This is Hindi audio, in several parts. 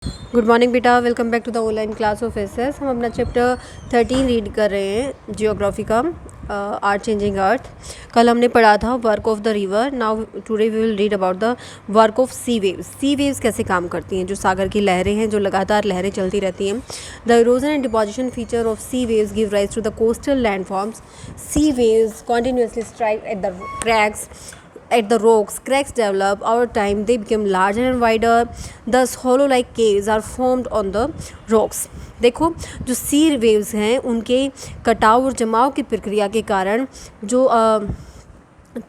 गुड मॉर्निंग बेटा, welcome back to the online class of SS. हम अपना चैप्टर 13 रीड कर रहे हैं जियोग्राफी का, आर चेंजिंग अर्थ। कल हमने पढ़ा था work of the river. Now today we will read about the work of sea waves. Sea waves कैसे काम करती हैं, जो सागर की लहरें हैं, जो लगातार लहरें चलती रहती हैं। The erosion and deposition feature of sea waves give rise to the coastal landforms. Sea waves continuously strike at the cracks at the rocks. Cracks develop over time, they become larger and wider, thus hollow like caves are formed on the rocks. देखो, जो सी वेव्स हैं उनके कटाव और जमाव की प्रक्रिया के कारण जो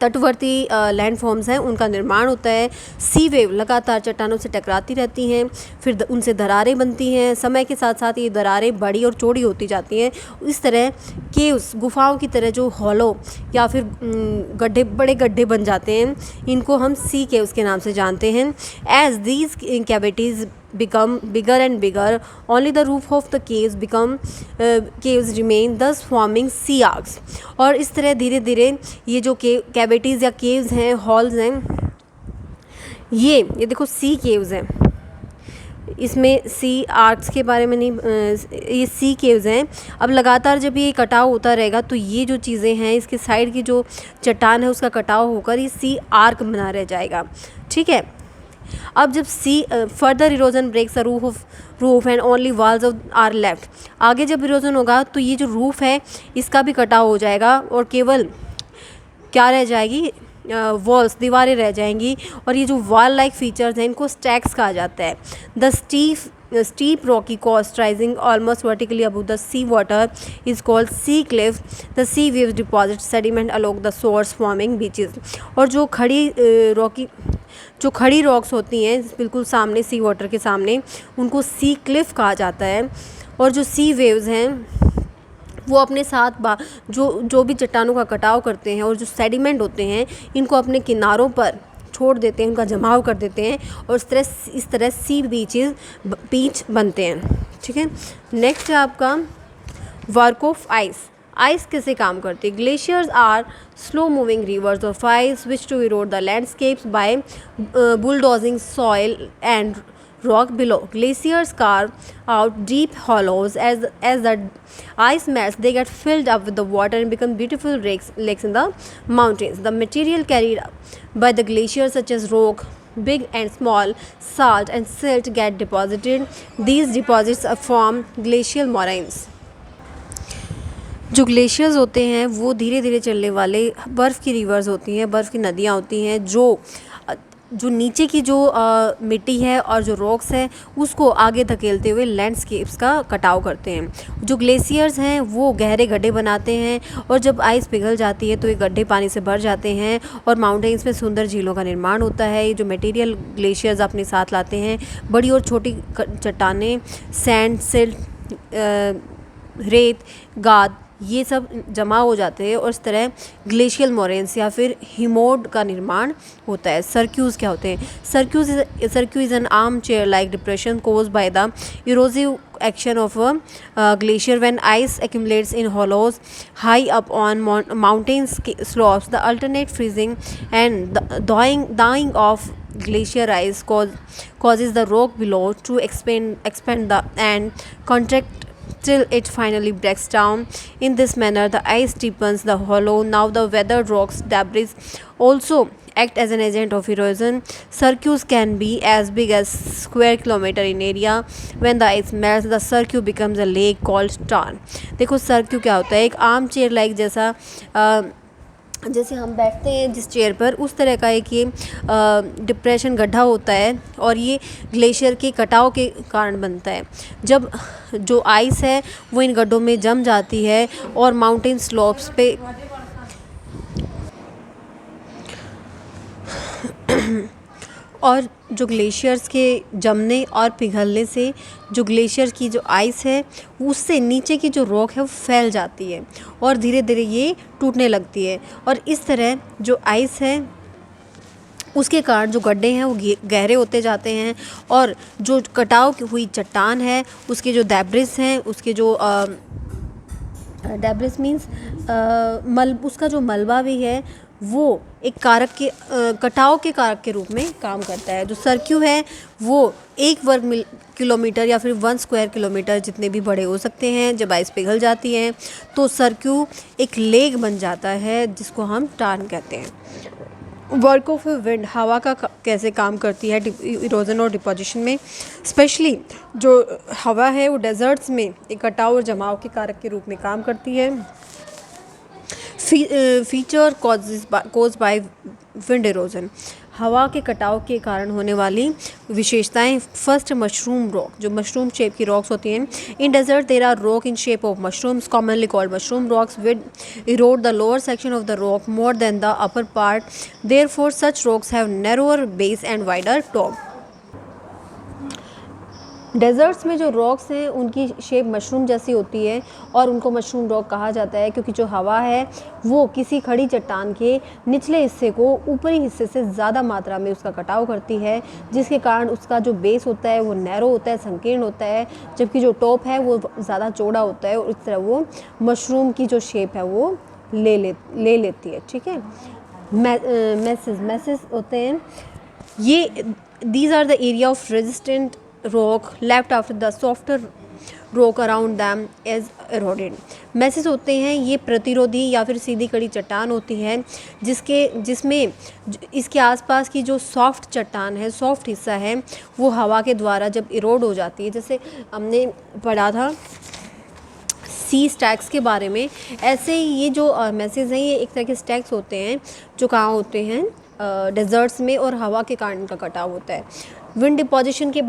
तटवर्ती लैंडफॉर्म्स हैं उनका निर्माण होता है। सी वेव लगातार चट्टानों से टकराती रहती हैं, फिर उनसे दरारें बनती हैं। समय के साथ साथ ये दरारें बड़ी और चौड़ी होती जाती हैं। इस तरह केव्स, गुफाओं की तरह जो हॉलो या फिर गड्ढे, बड़े गड्ढे बन जाते हैं, इनको हम सी केव्स के नाम से जानते हैं। As these cavities become bigger and bigger, only the roof of the caves remain, thus forming sea arcs. और इस तरह धीरे धीरे ये जो कैविटीज़ या केव्स हैं, हॉल्स हैं, ये देखो सी केव्स हैं। इसमें सी आर्क्स के बारे में नहीं, ये सी केव्स हैं। अब लगातार जब ये कटाव होता रहेगा तो ये जो चीज़ें हैं, इसके साइड की जो चट्टान है उसका कटाव होकर ये सी आर्क बना रह जाएगा। ठीक है। अब जब see further erosion breaks the roof and only walls of are left. आगे जब इरोजन होगा तो ये जो रूफ है इसका भी कटाव हो जाएगा और केवल क्या रह जाएगी, वॉल्स, दीवारें रह जाएंगी। और ये जो वॉल लाइक फीचर्स हैं इनको स्टैक्स कहा जाता है। The steep rocky coast rising almost vertically above the sea water is called sea cliff. The sea waves deposit sediment along the shores forming beaches. और जो खड़ी रॉक्स होती हैं बिल्कुल सामने, सी वाटर के सामने, उनको सी क्लिफ कहा जाता है। और जो सी वेव्स हैं वो अपने साथ जो भी चट्टानों का कटाव करते हैं और जो सेडिमेंट होते हैं इनको अपने किनारों पर छोड़ देते हैं, उनका जमाव कर देते हैं और इस तरह सी बीच बनते हैं। ठीक है। नेक्स्ट है आपका वर्क ऑफ आइस। आइस कैसे काम करती है? Glaciers are slow moving rivers of ice which to erode the landscapes by bulldozing soil and rock below. Glaciers carve out deep hollows. As the ice melts, they get filled up with the water and become beautiful lakes in the mountains. The material carried by the glaciers, such as rock, big and small, salt and silt, get deposited. These deposits form glacial moraines. जो ग्लेशियर्स होते हैं वो धीरे धीरे चलने वाले बर्फ़ की रिवर्स होती हैं, बर्फ़ की नदियाँ होती हैं, जो नीचे की जो मिट्टी है और जो रॉक्स है उसको आगे धकेलते हुए लैंडस्केप्स का कटाव करते हैं। जो ग्लेशियर्स हैं वो गहरे गड्ढे बनाते हैं और जब आइस पिघल जाती है तो ये गड्ढे पानी से भर जाते हैं और माउंटेन्स में सुंदर झीलों का निर्माण होता है। ये जो मटेरियल ग्लेशियर्स अपने साथ लाते हैं, बड़ी और छोटी चट्टानें, सैंड, सिल्ट, रेत, गाद, ये सब जमा हो जाते हैं और इस तरह ग्लेशियल मोरेन्स या फिर हिमोड का निर्माण होता है। सर्क्यूज क्या होते हैं? Cirque is an arm chair like depression cause by the erosive action of a glacier when ice accumulates in hollows high up on mountain slopes. The alternate freezing and thawing of glacier ice causes the rock below to expand and contract till it finally breaks down. In this manner, the ice deepens the hollow. Now, the weathered rocks debris also act as an agent of erosion. Circuits can be as big as square kilometer in area. When the ice melts, the circuit becomes a lake called tarn. देखो circuit क्या होता है? एक आर्म चेयर लाइक जैसा, जैसे हम बैठते हैं जिस चेयर पर, उस तरह का एक ये डिप्रेशन, गड्ढा होता है और ये ग्लेशियर के कटाव के कारण बनता है। जब जो आइस है वो इन गड्ढों में जम जाती है और माउंटेन स्लोप्स पे और जो ग्लेशियर्स के जमने और पिघलने से जो ग्लेशियर की जो आइस है उससे नीचे की जो रॉक है वो फैल जाती है और धीरे धीरे ये टूटने लगती है। और इस तरह जो आइस है उसके कारण जो गड्ढे हैं वो गहरे होते जाते हैं और जो कटाव हुई चट्टान है उसके जो दैब्रिस हैं, उसके जो डेब्रिस मीन्स उसका जो मलबा भी है वो एक कारक के कटाव के कारक के रूप में काम करता है। जो सर्क्यू है वो 1 वर्ग किलोमीटर या फिर 1 स्क्वायर किलोमीटर जितने भी बड़े हो सकते हैं। जब आइस पिघल जाती है तो सर्क्यू एक लेग बन जाता है जिसको हम टार्न कहते हैं। वर्क ऑफ विंड, हवा का कैसे काम करती है इरोजन और डिपोजिशन में। स्पेशली जो हवा है वो डेजर्ट्स में एक कटाव और जमाव के कारक के रूप में काम करती है। Feature cause by wind erosion, हवा के कटाव के कारण होने वाली विशेषताएं। फर्स्ट, मशरूम रॉक, जो मशरूम शेप की रॉक्स होती हैं। In desert there are rock in shape of mushrooms commonly called mushroom rocks with erode the lower section of the rock more than the upper part, therefore such rocks have narrower base and wider top। Deserts में जो रॉक्स हैं उनकी शेप मशरूम जैसी होती है और उनको मशरूम रॉक कहा जाता है क्योंकि जो हवा है वो किसी खड़ी चट्टान के निचले हिस्से को ऊपरी हिस्से से ज़्यादा मात्रा में उसका कटाव करती है, जिसके कारण उसका जो बेस होता है वो नैरो होता है, संकीर्ण होता है, जबकि जो टॉप है वो ज़्यादा चौड़ा होता है और इस तरह वो मशरूम की जो शेप है वो ले लेती है। ठीक है। मैसेज होते हैं ये, these are the area of resistant rock left after the softer rock around them is eroded। Message होते हैं ये प्रतिरोधी या फिर सीधी कड़ी चट्टान होती है जिसमें इसके आसपास की जो सॉफ्ट चट्टान है, सॉफ्ट हिस्सा है, वो हवा के द्वारा जब इरोड हो जाती है, जैसे हमने पढ़ा था सी स्टैक्स के बारे में, ऐसे ही ये जो मैसेज हैं ये एक तरह के स्टैक्स होते हैं जो कहाँ होते हैं, डेजर्ट्स में, और हवा के कारण का कटाव होता है। विंड डिपोजिशन के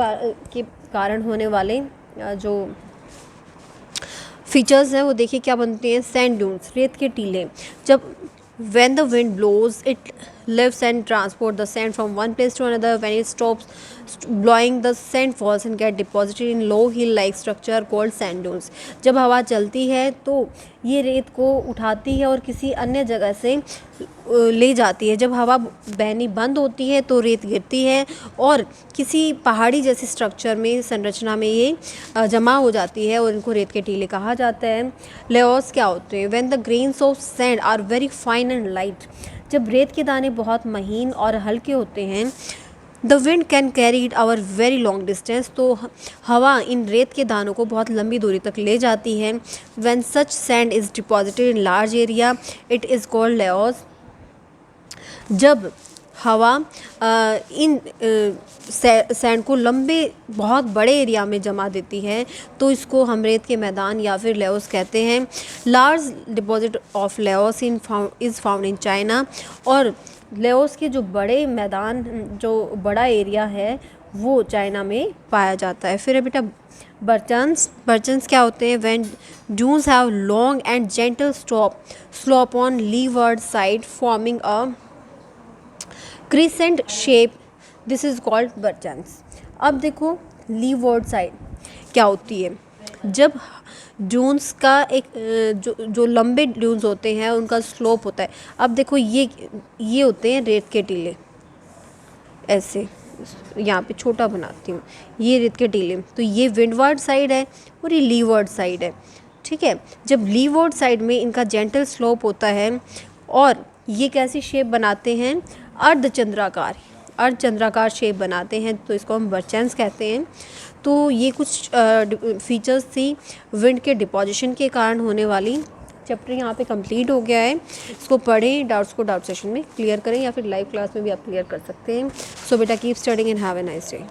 कारण होने वाले जो फीचर्स हैं वो देखिए क्या बनते हैं। सैंड ड्यून्स, रेत के टीले, जब when the wind blows it lifts and transport the sand from one place to another, when it stops blowing the sand falls and get deposited in low hill like structure called sand dunes। जब हवा चलती है तो ये रेत को उठाती है और किसी अन्य जगह से ले जाती है। जब हवा बहनी बंद होती है तो रेत गिरती है और किसी पहाड़ी जैसे स्ट्रक्चर में, संरचना में ये जमा हो जाती है और इनको रेत के टीले कहा जाता है। लेओस क्या होते हैं? When the grains of sand are very fine and light, जब रेत के दाने बहुत महीन और हल्के होते हैं। The wind can carry it over very long distance, तो हवा इन रेत के दानों को बहुत लंबी दूरी तक ले जाती है। When such sand is deposited in large area it is called loess. जब हवा इन सैंड को लंबे बहुत बड़े एरिया में जमा देती है तो इसको हम रेत के मैदान या फिर लेओस कहते हैं। Large deposit of loess is found in China, और लेओस के जो बड़े मैदान, जो बड़ा एरिया है वो चाइना में पाया जाता है। फिर बेटा बर्चन्स क्या होते हैं? When dunes have long and gentle slope on leeward side forming a crescent shape, this is called barchans. अब देखो लीवर्ड साइड क्या होती है? जब ड्यून्स का एक जो लंबे ड्यून्स होते हैं उनका स्लोप होता है। अब देखो ये होते हैं रेत के टीले, ऐसे यहाँ पे छोटा बनाती हूँ, ये रेत के टीले, तो ये विंडवर्ड साइड है और ये लीवर्ड साइड है। ठीक है। जब लीवर्ड साइड में इनका जेंटल स्लोप होता है और ये कैसी शेप बनाते हैं? अर्धचंद्राकार शेप बनाते हैं, तो इसको हम बर्चन्स कहते हैं। तो ये कुछ फीचर्स थी विंड के डिपोजिशन के कारण होने वाली। चैप्टर यहाँ पे कंप्लीट हो गया है। इसको पढ़ें, डाउट्स को डाउट सेशन में क्लियर करें या फिर लाइव क्लास में भी आप क्लियर कर सकते हैं। सो बेटा keep studying and have a nice day.